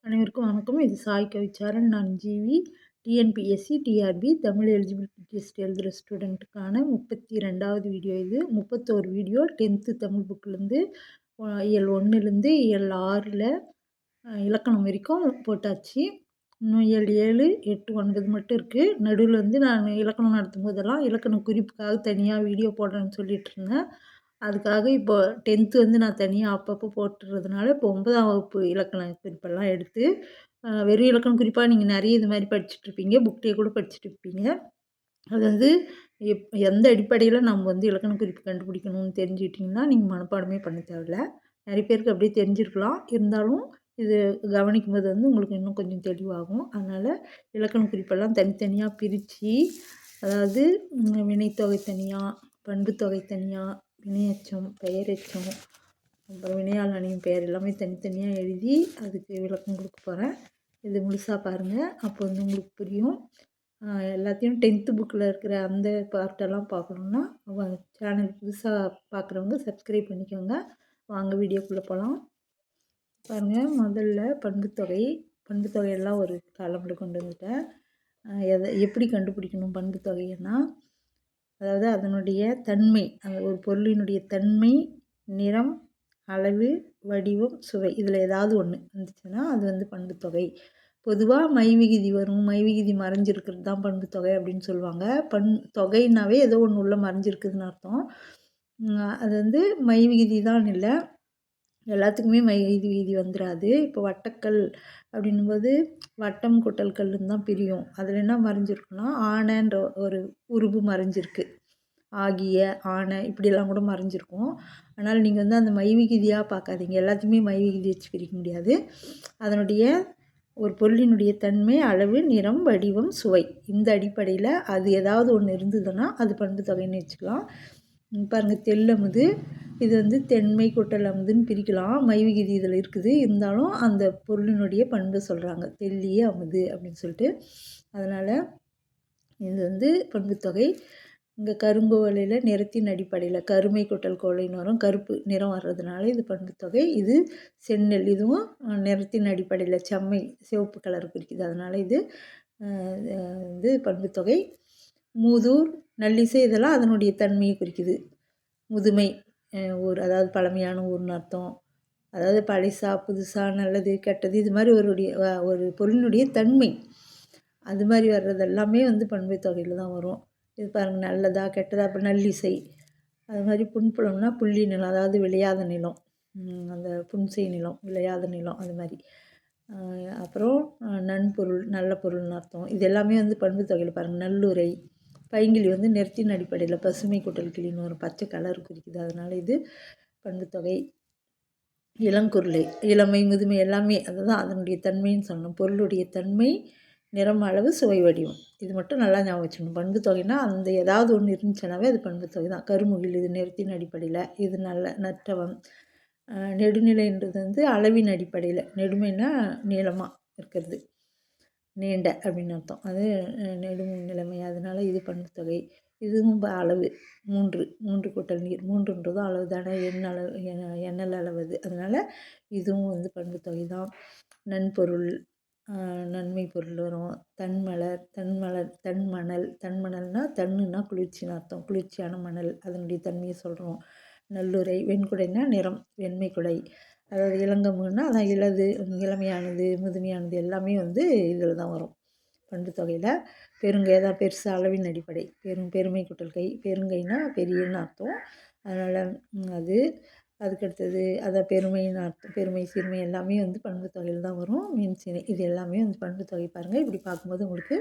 அனைவருக்கும் வணக்கம். இது சாய் கவிச்சாரன். நான் GV. TNPSC, TRB Tamil eligibility test எழுதுகிற ஸ்டூடெண்ட்டுக்கான 32வது வீடியோ இது. 31 வீடியோ 10th தமிழ் புக்லேருந்து இயல் 1லேருந்து இயல் 6ல் இலக்கணம் வரைக்கும் போட்டாச்சு. இன்னும் இயல் 7, 8, 9 மட்டும் இருக்குது. நடுவில் வந்து நான் இலக்கணம் நடத்தும் போதெல்லாம் இலக்கண குறிப்புக்காக தனியாக வீடியோ போடுறேன்னு சொல்லிட்டு இருந்தேன். அதுக்காக இப்போ 10th வந்து நான் தனியாக அப்பப்போ போட்டுறதுனால இப்போ 9ஆம் வகுப்பு இலக்கண குறிப்பெல்லாம் எடுத்து வெறும் இலக்கண குறிப்பாக நீங்கள் நிறைய இது மாதிரி படிச்சுட்ருப்பீங்க. புக்லேயே கூட படிச்சுட்ருப்பீங்க. அது வந்து எந்த அடிப்படையில் நம்ம வந்து இலக்கண குறிப்பு கண்டுபிடிக்கணும்னு தெரிஞ்சுக்கிட்டிங்கன்னா நீங்கள் மனப்பாடமே பண்ண தேவையில்ல. நிறைய பேருக்கு அப்படியே தெரிஞ்சிருக்கலாம். இருந்தாலும் இது கவனிக்கும்போது வந்து உங்களுக்கு இன்னும் கொஞ்சம் தெளிவாகும். அதனால் இலக்கண குறிப்பெல்லாம் தனித்தனியாக பிரித்து, அதாவது வினைத்தொகை தனியாக, பண்புத்தொகை தனியாக, வினையெச்சம், பெயரெச்சம், அப்புறம் வினையால் அணியும் பெயர் எல்லாமே தனித்தனியாக எழுதி அதுக்கு விளக்கம் கொடுக்க போகிறேன். இது முழுசாக பாருங்கள். அப்போ வந்து உங்களுக்கு புரியும். எல்லாத்தையும் 10th புக்கில் இருக்கிற அந்த பார்ட்டெல்லாம் பார்க்கணுன்னா சேனல் புதுசாக பார்க்குறவங்க சப்ஸ்கிரைப் பண்ணிக்கோங்க. வாங்க வீடியோக்குள்ளே போகலாம். பாருங்கள், முதல்ல பண்புத்தொகையெல்லாம் ஒரு காலமில் கொண்டு வந்துட்டேன். எப்படி கண்டுபிடிக்கணும் பண்புத்தொகைன்னா, அதாவது அதனுடைய தன்மை, அந்த ஒரு பொருளினுடைய தன்மை, நிறம், அளவு, வடிவம், சுவை, இதில் ஏதாவது ஒன்று வந்துச்சுன்னா அது வந்து பண்புத்தொகை. பொதுவாக மைவிகுதி வரும். மைவிகுதி மறைஞ்சிருக்கிறது தான் பண்புத்தொகை அப்படின்னு சொல்லுவாங்க. தொகைனாவே ஏதோ ஒன்று உள்ள மறைஞ்சிருக்குதுன்னு அர்த்தம். அது வந்து மைவிகுதி தான் இல்லை, எல்லாத்துக்குமே மைவிகுதி வந்துடாது. இப்போ வட்டக்கல் அப்படின்னும்போது வட்டம் கூட்டல் கல்லுன்னு தான் பிரியும். அதில் என்ன மறைஞ்சிருக்குன்னா ஆனைன்ற ஒரு உருபு மறைஞ்சிருக்கு. ஆகிய, ஆனை, இப்படியெல்லாம் கூட மறைஞ்சிருக்கும். அதனால் நீங்கள் வந்து அந்த மைவிகுதியாக பார்க்காதீங்க. எல்லாத்தையுமே மைவிகுதி வச்சு பிரிக்க முடியாது. அதனுடைய ஒரு பொருளினுடைய தன்மை, அளவு, நிறம், வடிவம், சுவை, இந்த அடிப்படையில் அது ஏதாவது ஒன்று இருந்ததுன்னா அது பண்புத்தொகைன்னு வச்சுக்கலாம். பாருங்கள், தெல்லமுது, இது வந்து தென்மை கூட்டல் அமுதுன்னு பிரிக்கலாம். மைவிகுதி இதில் இருக்குது. இருந்தாலும் அந்த பொருளினுடைய பண்பு சொல்கிறாங்க, தெல்லிய அமுது அப்படின்னு சொல்லிட்டு. அதனால் இது வந்து பண்புத்தொகை. இங்கே கருங்கோலையில் நிறத்தின் அடிப்படையில் கருமை கூட்டல் கோலைன்னு வரும். கருப்பு நிறம் வர்றதுனால இது பண்புத்தொகை. இது செந்நெல், இதுவும் நிறத்தின் அடிப்படையில் செம்மை, சிவப்பு கலர் குறிக்குது. அதனால் இது வந்து பண்புத்தொகை. மூதூர், நல்லிசை, இதெல்லாம் அதனுடைய தன்மையை குறிக்குது. முதுமை, அதாவது பழமையான ஊர்னு அர்த்தம். அதாவது பழசா, புதுசா, நல்லது, கெட்டது, இது மாதிரி ஒரு பொருளினுடைய தன்மை, அது மாதிரி வர்றது எல்லாமே வந்து பண்புத்தொகையில் தான் வரும். இது பாருங்கள், நல்லதா கெட்டதா. இப்போ நல்லிசை, அது மாதிரி புன்புலம்னா புள்ளி நிலம், அதாவது விளையாத நிலம், அந்த புன்செய் நிலம், விளையாத நிலம், அது மாதிரி. அப்புறம் நன்பொருள், நல்ல பொருள்னு அர்த்தம். இது எல்லாமே வந்து பண்புத்தொகையில் பாருங்கள். நல்லுரை, பைங்கிளி வந்து நிறத்தின் அடிப்படையில் பசுமை கூட்டல் கிளின்னு ஒரு பச்சை கலர் குறிக்குது. அதனால் இது பண்புத்தொகை. இளங்குருளை, இளமை, முதுமை, எல்லாமே அதுதான் அதனுடைய தன்மைன்னு சொல்லணும். பொருளுடைய தன்மை, நிறம், அளவு, சுவை, வடிவம், இது மட்டும் நல்லா ஞாபகம் வச்சுக்கணும். பண்புத்தொகைனா அந்த ஏதாவது ஒன்று இருந்துச்சுனாவே அது பண்புத்தொகை தான். கருமுகில், இது நிறத்தின் அடிப்படையில், இது நல்ல நற்றவம். நெடுநிலைன்றது வந்து அளவின் அடிப்படையில், நெடுமைனா நீளமாக இருக்கிறது, நீண்ட அப்படின்னு அர்த்தம். அது நெடுநிலைமை, அதனால் இது பண்புத்தொகை. இதுவும் அளவு, 3 கூட்டல் நீர், 3ன்றதும் அளவு தானே, எண்ணல் அளவது. அதனால் இதுவும் வந்து பண்புத்தொகை தான். நன்பொருள், நன்மை பொருள் வரும். தன்மணல்னா தன்னுனா குளிர்ச்சின்னு அர்த்தம். குளிர்ச்சியான மணல், அதனுடைய தன்மையை சொல்கிறோம். நல்லுரை, வெண்குடைனா நிறம், வெண்மை குடை. அதாவது இளங்கமுன்னா அதான் இளது, இளமையானது, முதுமையானது, எல்லாமே வந்து இதில் தான் வரும் பண்புத்தொகையில். பெருங்கை தான் பெருசு, அளவின் அடிப்படை. பெருமை கூட்டல் கை, பெருங்கைனா பெரியன்னு அர்த்தம். அதனால் அதுக்கடுத்தது அதான் பெருமைன்னு அர்த்தம். பெருமை, சிறுமை எல்லாமே வந்து பண்புத்தொகையில் தான் வரும். மீன்சினை, இது எல்லாமே வந்து பண்புத்தொகை. பாருங்கள், இப்படி பார்க்கும்போது உங்களுக்கு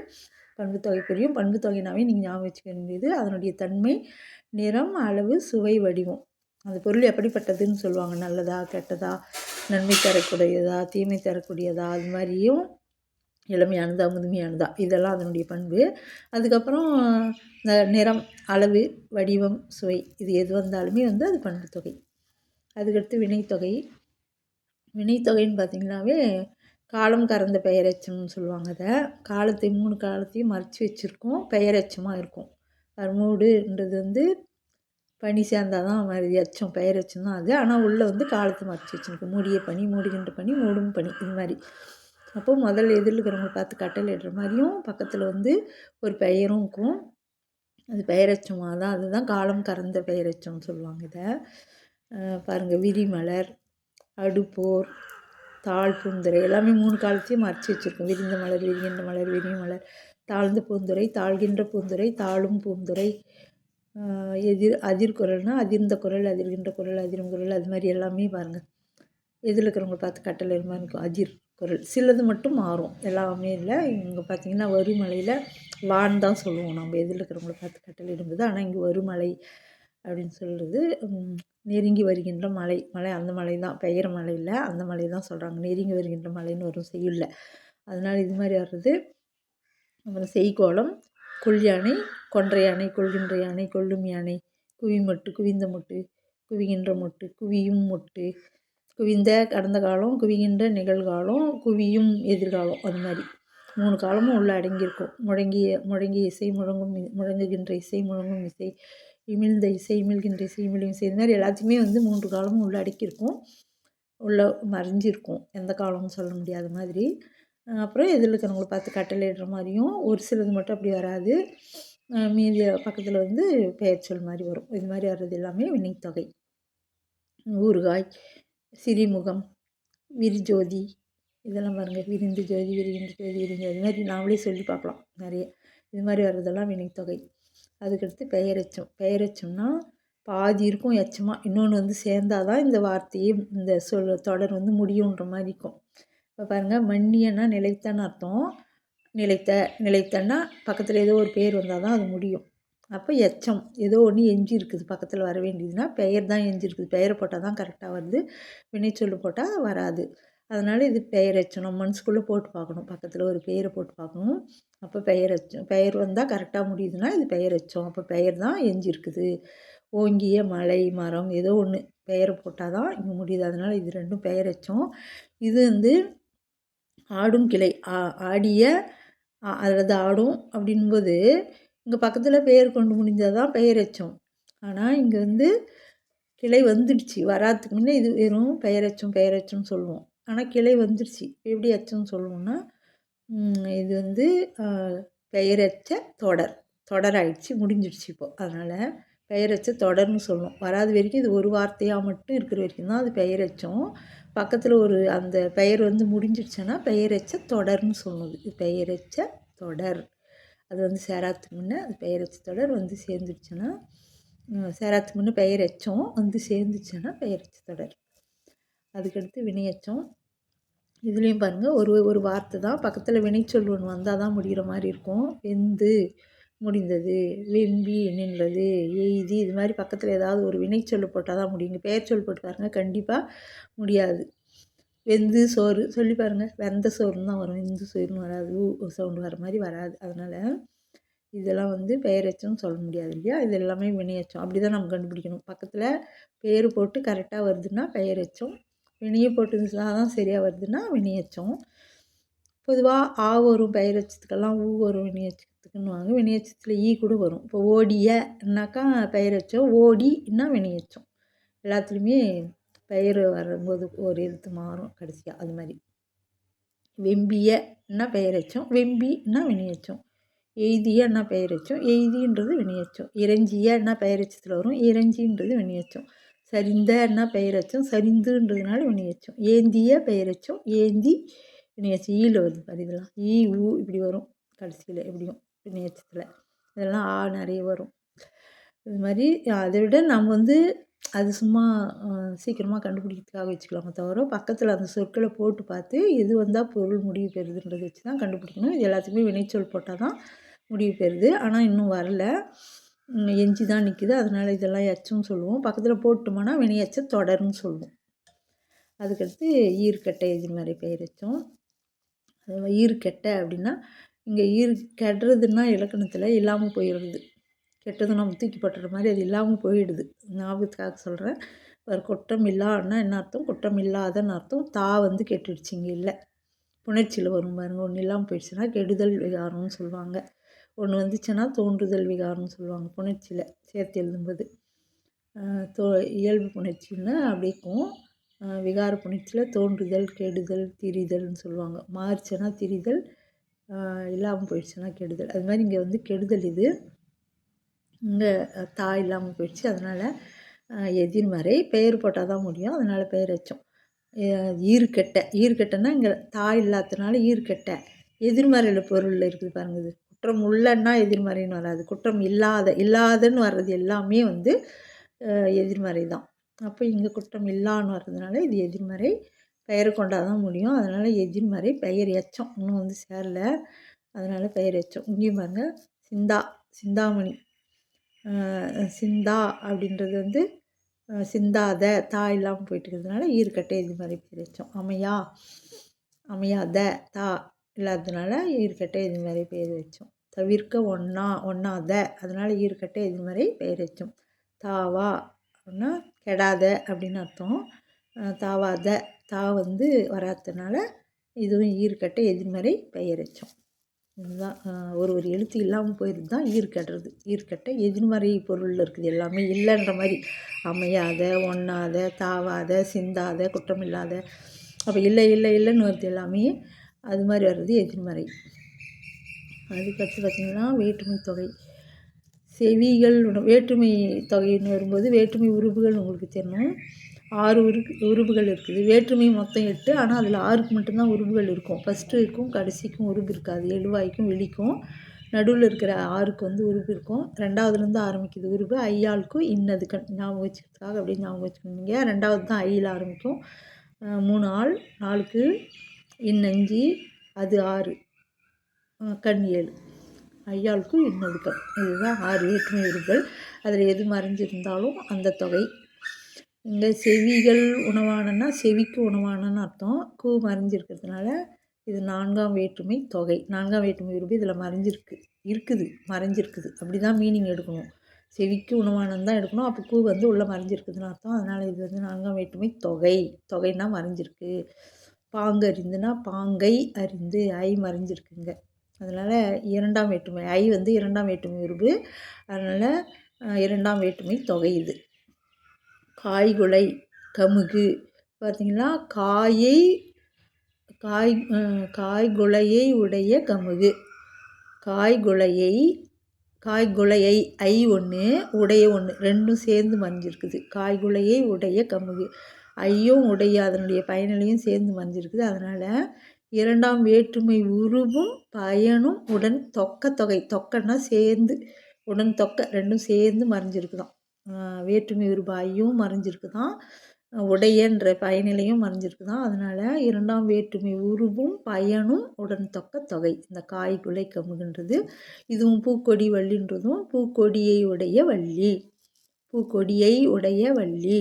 பண்புத்தொகை புரியும். பண்புத்தொகைனாவே நீங்கள் ஞாபகம் வச்சுக்க வேண்டியது அதனுடைய தன்மை, நிறம், அளவு, சுவை, வடிவம். அந்த பொருள் எப்படிப்பட்டதுன்னு சொல்லுவாங்க. நல்லதா கெட்டதா, நன்மை தரக்கூடியதா, தீமை தரக்கூடியதா, அது மாதிரியும் இளமையானதா, முதுமையானதா, இதெல்லாம் அதனுடைய பண்பு. அதுக்கப்புறம் இந்த நிறம், அளவு, வடிவம், சுவை, இது எது வந்தாலுமே வந்து அது பண்புத்தொகை. அதுக்கடுத்து வினைத்தொகை. வினைத்தொகைன்னு பார்த்திங்கனாவே காலம் கறந்த பெயரெச்சம்னு சொல்லுவாங்க. அதை காலத்தை 3 காலத்தையும் மறைச்சி வச்சுருக்கோம், பெயரெச்சமாக இருக்கும். மூடுன்றது வந்து பனி சேர்ந்தால் தான் எச்சம், பெயரெச்சம் தான் அது. ஆனால் உள்ளே வந்து காலத்தை மறைச்சி வச்சுருக்கு. மூடிய பனி, மூடுகின்ற பனி, மூடும் பனி, இது மாதிரி. அப்போ முதல்ல எதிரில் இருக்கிறவங்கள பார்த்து கட்டளை இடுற மாதிரியும் பக்கத்தில் வந்து ஒரு பெயரும் இருக்கும். அது பெயரெச்சமாக தான், அதுதான் காலம் கறந்த பெயரெச்சம்னு சொல்லுவாங்க இதை. பாருங்கள், விரிமலர், அடுப்போர், தாழ் பூந்துரை எல்லாமே 3 காலத்தையும் மறைச்சி வச்சுருக்கோம். விரிந்த மலர், விரிகின்ற மலர், விரியும் மலர், தாழ்ந்த பூந்துரை, தாழ்கின்ற பூந்துரை, தாழும் பூந்துரை, அதிர்குரல்னால் அதிர்ந்த குரல், அதிர்கின்ற குரல், அதிரும் குரல், அது மாதிரி எல்லாமே பாருங்கள் எதில் இருக்கிறவங்க பார்த்து கட்டளை மாதிரி இருக்கும். அதிர் குரல் சிலது மட்டும் மாறும், எல்லாமே இல்லை. இங்கே பார்த்திங்கன்னா வருமலையில் வான் தான் சொல்லுவோம் நம்ம எதில் இருக்கிறவங்கள பார்த்து கட்டளை இடும்போது. ஆனால் இங்கே வருமலை அப்படின்னு சொல்கிறது நெருங்கி வருகின்ற மலை. மலை அந்த மலை தான், பெயர மலை இல்லை, அந்த மலை தான் சொல்கிறாங்க. நெருங்கி வருகின்ற மலைன்னு வரும் செய்யுள்ள. அதனால் இது மாதிரி வர்றது. அப்புறம் செய்கோளம், கொள் யானை, கொன்றை யானை, கொள்கின்ற யானை, கொள்ளும் யானை, குவிமொட்டு, குவிந்த மொட்டு, குவிகின்ற மொட்டு, குவியும் மொட்டு, குவிந்த கடந்த காலம், குவிகின்ற நிகழ்காலம், குவியும் எதிர்காலம், அது மாதிரி 3 காலமும் உள்ளே அடங்கியிருக்கும். முழங்கிய இசை, முழங்குகின்ற இசை, முழங்கும் இசை, இமிழ்ந்த இசை, இமிழ்கின்ற இசை, இமிழும் இசை, இது மாதிரி எல்லாத்தையுமே வந்து 3 காலமும் உள்ளே அடக்கியிருக்கும், உள்ளே மறைஞ்சிருக்கும். எந்த காலம்னு சொல்ல முடியாத மாதிரி. அப்புறம் எதில் இருக்கிறவங்கள பார்த்து கட்டளையிடுற மாதிரியும் ஒரு சிலது மட்டும் அப்படி வராது. மீதி பக்கத்தில் வந்து பெயர்ச்சொல் மாதிரி வரும். இது மாதிரி வர்றது எல்லாமே வினைத்தொகை. ஊறுகாய், சிறிமுகம், விரிஜோதி, இதெல்லாம் பாருங்கள். விரிந்து ஜோதி, விரிகின்ற ஜோதி, விரிஞ்ச இது மாதிரி நாமளே சொல்லி பார்க்கலாம் நிறைய. இது மாதிரி வர்றதெல்லாம் வினைத்தொகை. அதுக்கடுத்து பெயரெச்சம். பெயரெச்சம்னா பாதி இருக்கும் எச்சமாக, இன்னொன்று வந்து சேர்ந்தால் தான் இந்த வார்த்தையே இந்த தொடர் வந்து முடியுன்ற மாதிரி இருக்கும். இப்போ பாருங்கள், மன்னியன்னா நிலைத்தன்னு அர்த்தம். நிலைத்தன்னா பக்கத்தில் ஏதோ ஒரு பேர் வந்தால் தான் அது முடியும். அப்போ எச்சம் ஏதோ ஒன்று எஞ்சி இருக்குது பக்கத்தில் வர வேண்டியதுன்னா பெயர் தான் எஞ்சி இருக்குது. பெயரை போட்டால் தான் கரெக்டாக வருது, வினைச்சொல்லு போட்டால் வராது. அதனால் இது பெயரெச்சம். நம்ம மனசுக்குள்ளே போட்டு பார்க்கணும், பக்கத்தில் ஒரு பெயரை போட்டு பார்க்கணும். அப்போ பெயரெச்சம், பெயர் வந்தால் கரெக்டாக முடியுதுன்னா இது பெயரெச்சம். அப்போ பெயர் தான் எஞ்சி இருக்குது. ஓங்கிய மலை, மரம் ஏதோ ஒன்று பெயரை போட்டால் தான் இங்கே முடியுது. அதனால் இது ரெண்டும் பெயரெச்சம். இது வந்து ஆடும் கிளை, ஆடிய அல்லது ஆடும் அப்படின்போது இங்கே பக்கத்தில் பெயர் கொண்டு முடிஞ்சால் தான் பெயரெச்சம். ஆனால் இங்கே வந்து கிளை வந்துடுச்சு, வராதுக்கு முன்னே இது வெறும் பெயரெச்சம்னு சொல்லுவோம். ஆனால் கிளை வந்துடுச்சு, எப்படி எச்சம்னு சொல்லுவோம்னா இது வந்து பெயரெச்ச தொடராயிடுச்சு, முடிஞ்சிடுச்சு இப்போது. அதனால் பெயரெச்ச தொடர்னு சொல்லுவோம். வராது வரைக்கும் இது ஒரு வார்த்தையாக மட்டும் இருக்கிற வரைக்கும் தான் அது பெயரெச்சம். பக்கத்தில் ஒரு அந்த பெயர் வந்து முடிஞ்சிடுச்சுன்னா பெயரெச்ச தொடர்னு சொல்லுது. இது பெயரெச்ச தொடர். அது வந்து சேராத்துக்கு முன்னே அது பெயரெச்ச தொடர் வந்து சேர்ந்துடுச்சுன்னா, சேராத்துக்கு முன்னே பெயரெச்சம் வந்து சேர்ந்துச்சுன்னா பெயரெச்ச தொடர். அதுக்கடுத்து வினையெச்சம். இதுலேயும் பாருங்கள், ஒரு வார்த்தை தான் பக்கத்தில் வினைச்சொல் ஒன்று வந்தால் தான் முடிகிற மாதிரி இருக்கும். வெந்து முடிந்தது, வெம்பி நின்றது, எய்தி, இது மாதிரி பக்கத்தில் ஏதாவது ஒரு வினைச்சொல் போட்டால் தான் முடியுங்க. பெயர்ச்சொல் போட்டு பாருங்கள், கண்டிப்பாக முடியாது. வெந்து சோறு சொல்லி பாருங்கள், வெந்த சோறுன்னு தான் வரும், வெந்து சோறுன்னு வராது, சவுண்டு வர மாதிரி வராது. அதனால் இதெல்லாம் வந்து பெயரெச்சம்னு சொல்ல முடியாது இல்லையா. இது எல்லாமே வினையெச்சம். அப்படி தான் நம்ம கண்டுபிடிக்கணும். பக்கத்தில் பேர் போட்டு கரெக்டாக வருதுன்னா பெயரெச்சம், வினையை போட்டுருந்துச்சுனா தான் சரியாக வருதுன்னா வினையெச்சம். பொதுவாக ஆ வரும் பெயரெச்சத்துக்கெல்லாம், ஊ வரும் வினையெச்சத்துக்குன்னுவாங்க. வினையெச்சத்தில் ஈ கூட வரும். இப்போ ஓடியன்னாக்கா பெயரெச்சம், ஓடின்னா வினையெச்சம். எல்லாத்துலேயுமே பெயர் வரும்போது ஒரு எழுத்து மாறும் கடைசியாக. அது மாதிரி வெம்பியன்னா பெயரெச்சம், வெம்பின்னா வினையெச்சம். எய்தியன்னா பெயரெச்சம், எய்தின்றது வினையெச்சம். இறைஞ்சியன்னா பெயரெச்சத்தில் வரும், இறைஞ்சின்றது வினையெச்சம். சரிந்தன்னா பெயரெச்சம், சரிந்துன்றதுனால வினையெச்சம். ஏந்திய பெயரெச்சம், ஏந்தி வினையெச்சம். ஈயில் வருது பாரு, இதெல்லாம் ஈ ஊ இப்படி வரும் கடைசியில் எப்படியும் வினையெச்சத்தில். இதெல்லாம் ஆ நிறைய வரும். இது மாதிரி அதை விட நம்ம வந்து அது சும்மா சீக்கிரமாக கண்டுபிடிக்கிறதுக்காக வச்சுக்கலாமே தவிர, பக்கத்தில் அந்த சொற்களை போட்டு பார்த்து எது வந்தால் பொருள் முடிவு பெறுதுன்றதை வச்சு தான் கண்டுபிடிக்கணும். இது எல்லாத்துக்குமே வினைச்சொல் போட்டால் தான் முடிவு பெறுது. ஆனால் இன்னும் வரல, எஞ்சி தான் நிற்குது. அதனால் இதெல்லாம் எச்சம்னு சொல்லுவோம். பக்கத்தில் போட்டோம்னா வினையெச்ச தொடர்னு சொல்லுவோம். அதுக்கடுத்து ஈர்க்கட்டை எதிர்மறை பெயரெச்சம். ஈர்க்கெட்ட அப்படின்னா இங்கே கெடுறதுன்னா இலக்கணத்தில் இல்லாமல் போயிடுறது. கெட்டதும் நம்ம தூக்கி போட்டுற மாதிரி அது இல்லாமல் போயிடுது. ஞாபகத்துக்காக சொல்கிறேன். ஒரு குற்றம் இல்லான்னா என்ன அர்த்தம், குற்றம் இல்லாதன்னு அர்த்தம். தா வந்து கெட்டுடுச்சு, இங்கே இல்லை. புணர்ச்சியில் வரும் பாருங்கள். ஒன்று இல்லாமல் போயிடுச்சுன்னா கெடுதல் விகாரம்னு சொல்லுவாங்க, ஒன்று வந்துச்சுன்னா தோன்றுதல் விகாரம்னு சொல்லுவாங்க. புணர்ச்சியில் சேர்த்து எழுதும்போது இயல்பு புணர்ச்சின்னு அப்படி இருக்கும். விகார புணர்ச்சியில் தோன்றுதல், கெடுதல், திரிதல்னு சொல்லுவாங்க. மாறுச்சுன்னா திரிதல், இல்லாமல் போயிடுச்சுன்னா கெடுதல். அது மாதிரி இங்கே வந்து கெடுதல் இது. இங்கே தா இல்லாமல் போயிடுச்சு. அதனால் எதிர்மறை. பெயர் போட்டால் தான் முடியும். அதனால் பெயர் வச்சோம். ஈறுகெட்ட. ஈறுகெட்டன்னா இங்கே தா இல்லாததுனால ஈறுகெட்ட. எதிர்மறையில் பொருளில் இருக்குது பாருங்கள். இது குற்றம் உள்ளன்னா எதிர்மறைன்னு வராது. குற்றம் இல்லாதன்னு வர்றது எல்லாமே வந்து எதிர்மறை தான். அப்போ இங்கே குற்றம் இல்லான்னு வர்றதுனால இது எதிர்மறை. பெயர் கொண்டால் தான் முடியும். அதனால் எதிர்மறை. பெயர் எச்சம் இன்னும் வந்து சேரல. அதனால் பெயர் எச்சம். இங்கேயும் பாருங்கள், சிந்தா, சிந்தாமணி. சிந்தா அப்படின்றது வந்து சிந்தாத, தா இல்லாமல் போயிட்டு இருக்கிறதுனால ஈறுகெட்ட எதிர்மறை பெயர் எச்சம். அமையாத, தா இல்லாததுனால ஈறுகெட்ட எதிர்மறை பெயர் வச்சோம். தவிர்க்க ஒண்ணாத, அதனால் ஈறுகெட்ட எதிர்மறை பெயர் வச்சோம். தாவா அப்படின்னா கெடாத அப்படின்னு அர்த்தம். தாவாத, தா வந்து வராததுனால இதுவும் ஈறுகெட்ட எதிர்மறை பெயர் வச்சோம். இதுதான் ஒரு எழுத்து இல்லாமல் போயிடுது தான் ஈறுகெட்டுறது. ஈறுகெட்ட எதிர்மறை பொருளில் இருக்குது எல்லாமே. இல்லைன்ற மாதிரி அமையாத, ஒண்ணாத, தாவாத, சிந்தாத, குற்றமில்லாத. அப்போ இல்லைன்னு வருது எல்லாமே. அது மாதிரி வர்றது எதிர்மறை. அதுக்கடுத்து பார்த்திங்கன்னா வேற்றுமை தொகை. செவிகள் வேற்றுமை தொகைன்னு வரும்போது வேற்றுமை உறுப்புகள் உங்களுக்கு தெரியணும். 6 உறுப்புகள் இருக்குது. வேற்றுமை மொத்தம் 8. ஆனால் அதில் 6க்கு மட்டும்தான் உறுப்புகள் இருக்கும். ஃபஸ்ட்டுக்கும் கடைசிக்கும் உறுப்பு இருக்காது. எழுவாய்க்கும் விழிக்கும் நடுவில் இருக்கிற 6க்கு வந்து உறுப்பு இருக்கும். 2வதுலேருந்து ஆரம்பிக்குது உறுப்பு. ஐயாளுக்கும் இன்னது கண் ஞாபகம் வச்சுக்கிறதுக்காக அப்படியே ஞாபகம் வச்சுக்கோங்க. 2வது தான் ஐயில் ஆரம்பிக்கும். 3 ஆள், 4க்கு இன்னஞ்சு, அது 6, கண் 7. ஐயாளுக்கும் இன்னது கண். இதுதான் 6 வேற்றுமை உறுப்புகள். அதில் எது மறைஞ்சிருந்தாலும் அந்த தொகை. இங்கே செவிகள் உணவானன்னா செவிக்கு உணவானன்னு அர்த்தம். கூ மறைஞ்சிருக்கிறதுனால இது 4ஆம் வேற்றுமை தொகை. 4ஆம் வேற்றுமை உறுப்பு இதில் மறைஞ்சிருக்குது. அப்படி தான் மீனிங் எடுக்கணும். செவிக்கு உணவானன்னு தான் எடுக்கணும். அப்போ கூ வந்து உள்ளே மறைஞ்சிருக்குதுன்னு அர்த்தம். அதனால் இது வந்து 4ஆம் வேற்றுமை தொகை. தொகைன்னா மறைஞ்சிருக்கு. பாங்கு அறிந்துன்னா பாங்கை அறிந்து, ஐ மறைஞ்சிருக்குங்க. அதனால் 2ஆம் வேற்றுமை. ஐ வந்து 2ஆம் வேற்றுமை உறுப்பு. அதனால் 2ஆம் வேற்றுமை தொகை இது. காய்குலை, கமுகு பார்த்திங்கன்னா காய்குலையை உடைய கமுகு. காய்குலையை ஐ 1, உடைய 1, ரெண்டும் சேர்ந்து மறைஞ்சிருக்குது. காய்குலையை உடைய கமுகு. ஐயும் உடைய அதனுடைய பயனிலையும் சேர்ந்து மறைஞ்சிருக்குது. அதனால் 2ஆம் வேற்றுமை உருவும் பயனும் உடன் தொக்க தொகை. தொக்கன்னா சேர்ந்து, உடன் தொக்க ரெண்டும் சேர்ந்து மறைஞ்சிருக்குதான். வேற்றுமை உருபு ஐயும் மறைஞ்சிருக்குதான். உடையன்ற பயனிலையும் மறைஞ்சிருக்குதான். அதனால் 2ஆம் வேற்றுமை உருவும் பயனும் உடன் தொக்க தொகை. இந்த காய்குலை கமுகுன்றது. இதுவும் பூக்கொடி வள்ளின்றதும் பூக்கொடியை உடைய வள்ளி. பூக்கொடியை உடைய வள்ளி,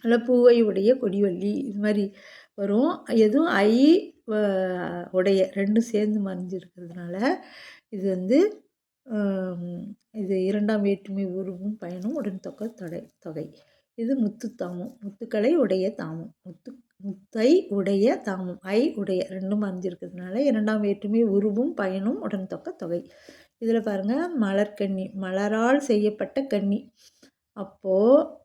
அதில் பூவை உடைய கொடிவள்ளி. இது மாதிரி வரும். எதுவும் ஐ உடைய ரெண்டும் சேர்ந்து மறைஞ்சிருக்கிறதுனால இது வந்து இது 2ஆம் வேற்றுமை உருவும் பயனும் உடன் தொக்க தொகை. இது முத்துத்தாமம். முத்துக்களை உடைய தாமம். முத்தை உடைய தாமம். ஐ உடைய ரெண்டும் மறைஞ்சிருக்கிறதுனால 2ஆம் வேற்றுமை உருவும் பயனும் உடன் தொக்க தொகை. இதில் பாருங்கள், மலர்கன்னி, மலரால் செய்யப்பட்ட கன்னி. அப்போது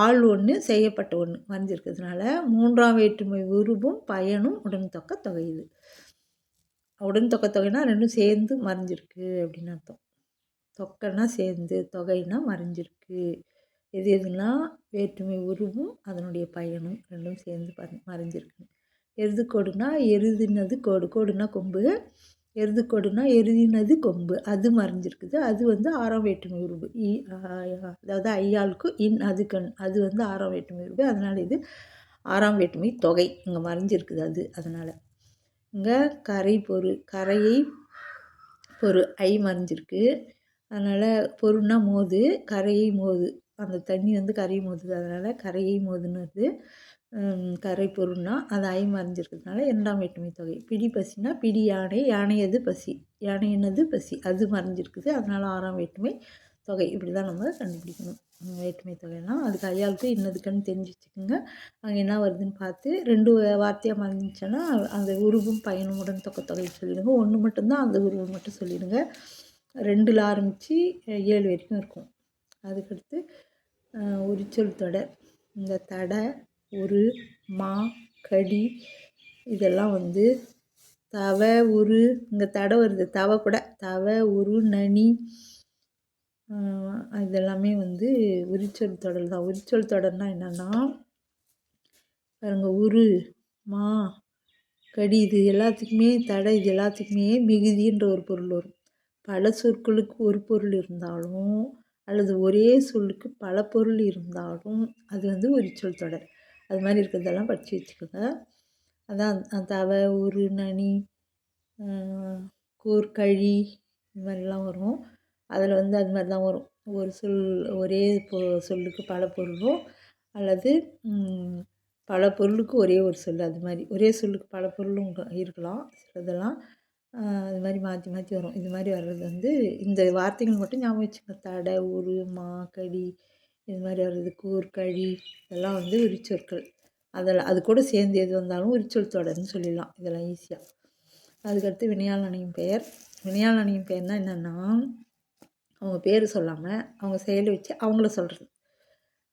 ஆள் 1 செய்யப்பட்ட 1 மறைஞ்சிருக்கிறதுனால 3ஆம் வேற்றுமை உருவும் பயனும் உடன் தொக்க தொகை. இது உடன் தொக்க தொகைனா ரெண்டும் சேர்ந்து மறைஞ்சிருக்கு அப்படின்னு அர்த்தம். தொக்கைன்னா சேர்ந்து, தொகைனா மறைஞ்சிருக்கு. எதுனா வேற்றுமை உருவும் அதனுடைய பயனும் ரெண்டும் சேர்ந்து மறைஞ்சிருக்கு. எருதுகோடுனா எருதினது கோடு. கோடுனா கொம்பு. எருதுகோடுனா எருதினது கொம்பு. அது மறைஞ்சிருக்குது. அது வந்து 6ஆம் வேற்றுமை உருவு. அதாவது ஐயாளுக்கு இன் அது கண். அது வந்து 6ஆம் வேற்றுமை உருவு. அதனால் இது 6ஆம் வேற்றுமை தொகை. இங்கே மறைஞ்சிருக்குது அது. அதனால் இங்கே கரையை பொறு ஐ மறைஞ்சிருக்கு. அதனால் பொருன்னா மோது, கரையை மோது. அந்த தண்ணி வந்து கரையை மோதுது. அதனால் கரையை மோதுன்னு வருது. கரை பொருள்னா அது ஐ மறைஞ்சிருக்கிறதுனால 2ஆம் வேற்றுமை தொகை. பிடி பசினா பிடி யானை. யானையது பசி. யானையினது பசி. அது மறைஞ்சிருக்குது. அதனால் 6ஆம் வேற்றுமை தொகை. இப்படி தான் நம்ம கண்டுபிடிக்கணும் வேற்றுமை தொகைலாம். அதுக்கு ஐயாளுக்கு இன்னதுக்குன்னு தெரிஞ்சு வச்சுக்கோங்க. அங்கே என்ன வருதுன்னு பார்த்து 2 வார்த்தையாக மறைஞ்சிச்சுன்னா அந்த உருவும் பயனும் உடன் தொக்க தொகை சொல்லிடுங்க. 1 மட்டும்தான் அந்த உருவு மட்டும் சொல்லிடுங்க. 2ல் ஆரம்பித்து 7 வரைக்கும் இருக்கும். அதுக்கடுத்து உரிச்சொல் தொடர். இந்த தடை, உரு, மா, கடி இதெல்லாம் வந்து தவ, உரு, இங்கே தடை வருது, தவ கூட தவ, உரு, நனி இதெல்லாமே வந்து உரிச்சொல் தொடர் தான். உரிச்சொல் தொடர்னால் என்னென்னா பாருங்க, உரு, மா, கடி இது எல்லாத்துக்குமே தடை, இது எல்லாத்துக்குமே மிகுதின்ற ஒரு பொருள் வரும். பல சொற்களுக்கு ஒரு பொருள் இருந்தாலும் அல்லது ஒரே சொல்லுக்கு பல பொருள் இருந்தாலும் அது வந்து உரிச்சொல் தொடர். அது மாதிரி இருக்கிறதெல்லாம் படித்து வச்சுக்கோங்க. அதான் தவ, உரு, நனி, கூர், கழி இது மாதிரிலாம் வரும். அதில் வந்து அது மாதிரி தான் வரும். ஒரு சொல் ஒரே சொல்லுக்கு பல பொருளும் அல்லது பல பொருளுக்கு ஒரே ஒரு சொல், அது மாதிரி ஒரே சொல்லுக்கு பல பொருளும் இருக்கலாம் சிலதெல்லாம். அது மாதிரி மாற்றி மாற்றி வரும். இது மாதிரி வர்றது வந்து இந்த வார்த்தைகள் மட்டும் ஞாபகம் வச்சுக்கோங்க. தடை, உரு, மா, கடி இது மாதிரி வர்றது, கூர், கழி இதெல்லாம் வந்து உரிச்சொற்கள். அதில் அது கூட சேர்ந்து எது வந்தாலும் உரிச்சொல் தொடர்னு சொல்லிடலாம். இதெல்லாம் ஈஸியாக. அதுக்கடுத்து வினையால் அணையும் பெயர். வினையால் அணையும் பெயர்னால் என்னென்னா அவங்க பேர் சொல்லாமல் அவங்க செயலை வச்சு அவங்கள சொல்கிறது.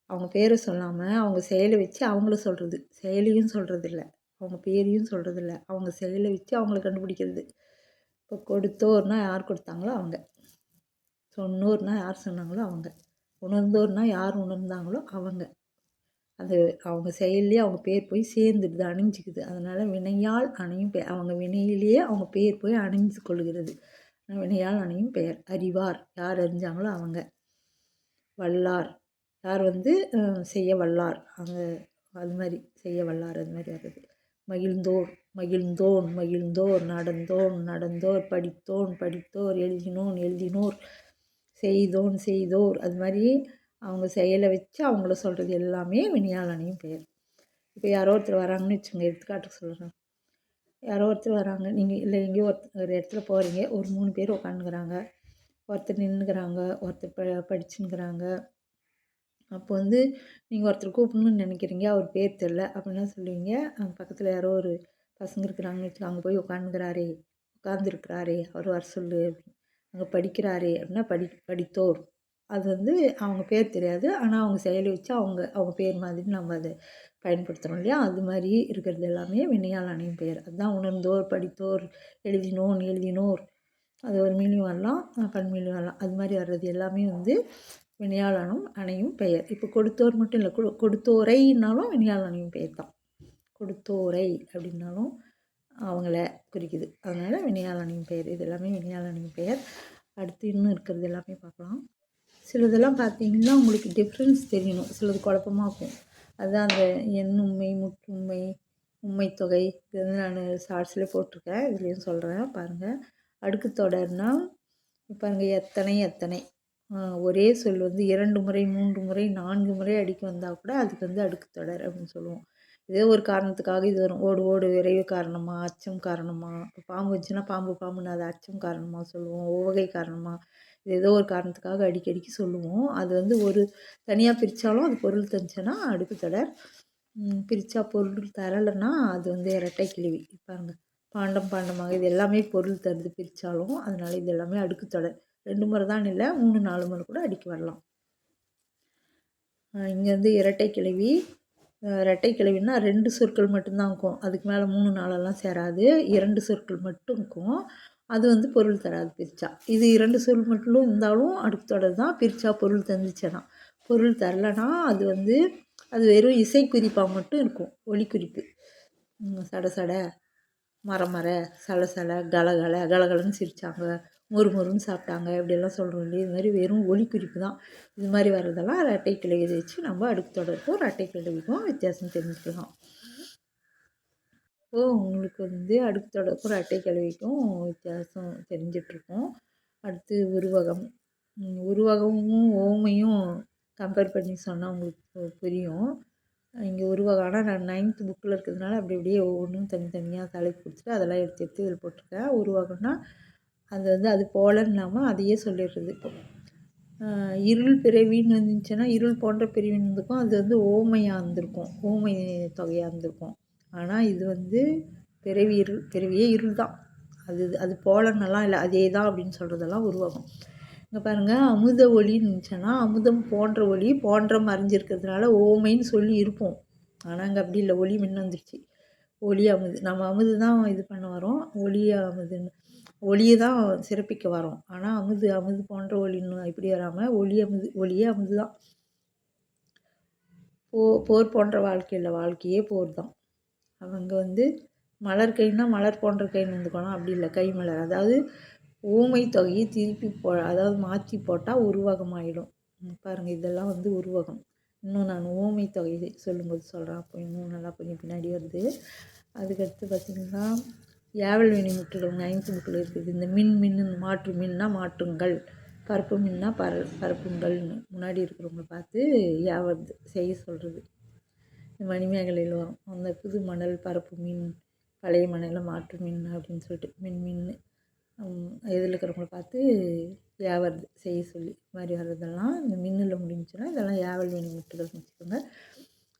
அவங்க பேரை சொல்லாமல் அவங்க செயலை வச்சு அவங்கள சொல்கிறது. செயலையும் சொல்கிறது இல்லை, அவங்க பேரையும் சொல்கிறது இல்லை, அவங்க செயலை வச்சு அவங்கள கண்டுபிடிக்கிறது. இப்போ கொடுத்தோர்னா யார் கொடுத்தாங்களோ அவங்க, சொன்னோர்னா யார் சொன்னாங்களோ அவங்க, உணர்ந்தோர்னா யார் உணர்ந்தாங்களோ அவங்க. அது அவங்க செயல்லையே அவங்க பேர் போய் சேர்ந்துடுது, அணிஞ்சிக்குது. அதனால் வினையால் அணையும் பெயர். அவங்க வினையிலேயே அவங்க பேர் போய் அணிஞ்சு கொள்கிறது. வினையால் அணையும் பெயர். அறிவார் யார் அறிஞ்சாங்களோ அவங்க. வல்லார் யார் வந்து செய்ய வல்லார், அங்கே அது மாதிரி செய்ய வல்லார் அது மாதிரி வருது. மகிழ்ந்தோர் மகிழ்ந்தோன் மகிழ்ந்தோர், நடந்தோன் நடந்தோர், படித்தோன் படித்தோர், எழுதினோன் எழுதினோர், செய்தோன் செய்தோர். அது மாதிரி அவங்க செயலை வச்சு அவங்கள சொல்கிறது எல்லாமே வினையால் அணையும் பெயர். இப்போ யாரோ ஒருத்தர் வராங்கன்னு வச்சுங்க, எடுத்துக்காட்டுக்கு சொல்கிறேன். யாரோ ஒருத்தர் வராங்க, நீங்கள் இல்லை எங்கேயோ ஒரு இடத்துல போகிறீங்க, ஒரு 3 பேர் உட்காந்துக்கிறாங்க, ஒருத்தர் நின்றுக்கிறாங்க, ஒருத்தர் படிச்சுன்னுக்கிறாங்க. அப்போ வந்து நீங்கள் ஒருத்தர் கூப்பிடணுன்னு நினைக்கிறீங்க, அவர் பேர் தெரில. அப்படின்னா சொல்லுவீங்க, அங்கே பக்கத்தில் யாரோ ஒரு பசங்க இருக்கிறாங்கன்னு வச்சுக்கோங்க, அங்கே போய் உட்காந்துருக்கிறாரே அவர் வர சொல்லு அப்படின்னு. அங்கே படிக்கிறாரே அப்படின்னா படித்தோர். அது வந்து அவங்க பேர் தெரியாது, ஆனால் அவங்க செயலை வச்சு அவங்க பேர் மாதிரி நம்ம அதை பயன்படுத்துகிறோம் இல்லையா. அது மாதிரி இருக்கிறது எல்லாமே வினையால் அணையும் பெயர். அதுதான் உணர்ந்தோர், படித்தோர், எழுதினோன் எழுதினோர். அது ஒரு மீனிங் வரலாம், பன்மீனிங் வரலாம். அது மாதிரி வர்றது எல்லாமே வந்து வினையால் அணையும் பெயர். இப்போ கொடுத்தோர் மட்டும் இல்லை, கொடுத்தோரைனாலும் வினையால் அணையும் பெயர் தான். கொடுத்தோரை அப்படின்னாலும் அவங்கள குறிக்குது. அதனால் வினையால் அணையும் பெயர். இது எல்லாமே வினையால் அணையும் பெயர். அடுத்து இன்னும் இருக்கிறது எல்லாமே பார்க்கலாம். சிலதெல்லாம் பார்த்தீங்கன்னா உங்களுக்கு டிஃப்ரென்ஸ் தெரியணும், சிலது குழப்பமாக இருக்கும். அதுதான் அந்த எண்ணுண்மை, முற்றுண்மை, உண்மைத்தொகை இது வந்து நான் ஷார்ட்ஸ்லேயே போட்டிருக்கேன், இதுலேயும் சொல்கிறேன் பாருங்கள். அடுக்கு தொடர்னால் பாருங்கள், எத்தனை எத்தனை ஒரே சொல் வந்து 2 முறை 3 முறை 4 முறை அடிக்க வந்தால் கூட அதுக்கு வந்து அடுக்கு தொடர் அப்படின்னு சொல்லுவோம். இதே ஒரு காரணத்துக்காக இது வரும். ஓடு ஓடு விரைவு காரணமாக, அச்சம் காரணமாக. இப்போ பாம்பு வந்துச்சுன்னா பாம்பு பாம்புன்னு அதை அச்சம் காரணமாக சொல்லுவோம், உவகை காரணமாக. இது ஏதோ ஒரு காரணத்துக்காக அடிக்கடிக்கு சொல்லுவோம். அது வந்து ஒரு தனியாக பிரித்தாலும் அது பொருள் தந்துச்சுன்னா அடுக்கு தொடர். பிரித்தா பொருள் தரலைன்னா அது வந்து இரட்டை கிளவி. பாருங்கள், பாண்டம் பாண்டமாக இது எல்லாமே பொருள் தருது பிரித்தாலும். அதனால் இது எல்லாமே அடுக்கு தொடர். 2 முறை தான் இல்லை, 3 4 முறை கூட அடிக்க வரலாம். இங்கே வந்து இரட்டை கிளவி. இரட்டை கிளவின்னா 2 சொற்கள் மட்டும்தான் இருக்கும், அதுக்கு மேலே 3 4 சேராது. 2 சொற்கள் மட்டும் இருக்கும், அது வந்து பொருள் தராது பிரித்தா. இது 2 சொல் மட்டும் இருந்தாலும் அடுக்கு தொடர் தான், பிரித்தா பொருள் தந்துச்சுன்னா. பொருள் தரலைன்னா அது வந்து அது வெறும் இசை குறிப்பாக மட்டும் இருக்கும், ஒலி குறிப்பு. சட சட, மர மர, சல சல, கலகல, கலகலன்னு சிரித்தாங்க, மொறு மொறுன்னு சாப்பிட்டாங்க, இப்படியெல்லாம் சொல்கிறோம் இல்லையா. இது மாதிரி வெறும் ஒலி குறிப்பு தான். இது மாதிரி வர்றதெல்லாம் இரட்டை கிளவி வச்சு நம்ம அடுக்கு தொடருக்கும் இரட்டை கிளவிக்கும் வித்தியாசம் தெரிஞ்சுக்கலாம். இப்போது உங்களுக்கு வந்து அடுக்கு தொடருக்கும் இரட்டை கிளவிக்கும் வித்தியாசம் தெரிஞ்சிட்ருக்கோம். அடுத்து உருவகம். உருவகமும் ஓமையும் கம்பேர் பண்ணி சொன்னால் உங்களுக்கு புரியும். இங்கே உருவகம், ஆனால் நான் 9th புக்கில் இருக்கிறதுனால அப்படி அப்படியே ஒவ்வொன்றும் தனித்தனியாக தலைப்பு கொடுத்துட்டு அதெல்லாம் எடுத்து எடுத்து இதில் போட்டிருக்கேன். உருவகம்னா அது வந்து அது போலன்னு இல்லாமல் அதையே சொல்லிடுறது. இப்போ இருள் பிறவின்னு வந்துச்சுன்னா இருள் போன்ற பிறவின்னு இருந்திருக்கும், அது வந்து ஓமையாக இருந்திருக்கும், ஓமை தொகையாக இருந்திருக்கும். ஆனால் இது வந்து பிறவியே இருள் தான். அது போலன்னெல்லாம் இல்லை, அதே தான் அப்படின்னு சொல்கிறதெல்லாம் உருவகம். இங்கே பாருங்கள், அமுத ஒளின்னு இருந்துச்சுன்னா அமுதம் போன்ற ஒளி, போன்ற மறைஞ்சிருக்கிறதுனால ஓமைன்னு சொல்லி இருப்போம். ஆனால் அங்கே அப்படி இல்லை, ஒளி மின் வந்துருச்சு. ஒளி அமுது, நம்ம அமுது தான் இது பண்ண வரோம், ஒளி அமுதுன்னு ஒளியை தான் சிறப்பிக்க வரோம். ஆனால் அமுது அமுது போன்ற ஒளின்னு இப்படி வராமல் ஒளி அமுது, ஒளியே அமுது தான். போர் போன்ற வாழ்க்கை இல்லை, வாழ்க்கையே போர் தான். அவங்க வந்து மலர் கைன்னா மலர் போன்ற கைன்னு வந்துக்கணும், அப்படி இல்லை, கை மலர். அதாவது ஊமை தொகையை திருப்பி அதாவது மாற்றி போட்டால் உருவகமாயிடும். பாருங்கள், இதெல்லாம் வந்து உருவகம். இன்னும் நான் ஊமை தொகை சொல்லும்போது சொல்கிறேன், அப்போ இன்னும் நல்லா கொஞ்சம் பின்னாடி வருது. அதுக்கடுத்து பார்த்திங்கன்னா ஏவல் வினைமுற்றுகள் 9th புக்கில் இருக்குது. இந்த மின்னு மாற்று மின்னா மாற்றுங்கள், பரப்பு மின்னா பரப்புங்கள்னு முன்னாடி இருக்கிறவங்க பார்த்து ஏவல் செய்ய சொல்கிறது. மணிமேகலையில் வரும், அந்த புது மணல் பரப்பு மின், பழைய மணலை மாற்று மின் அப்படின்னு சொல்லிட்டு மின்னு இதில் இருக்கிறவங்கள பார்த்து ஏவல் செய்ய சொல்லி இது மாதிரி வர்றதெல்லாம் இந்த மின்னில் முடிஞ்சுன்னா இதெல்லாம் ஏவல் வினைமுற்றுகள்னு வச்சுக்கோங்க.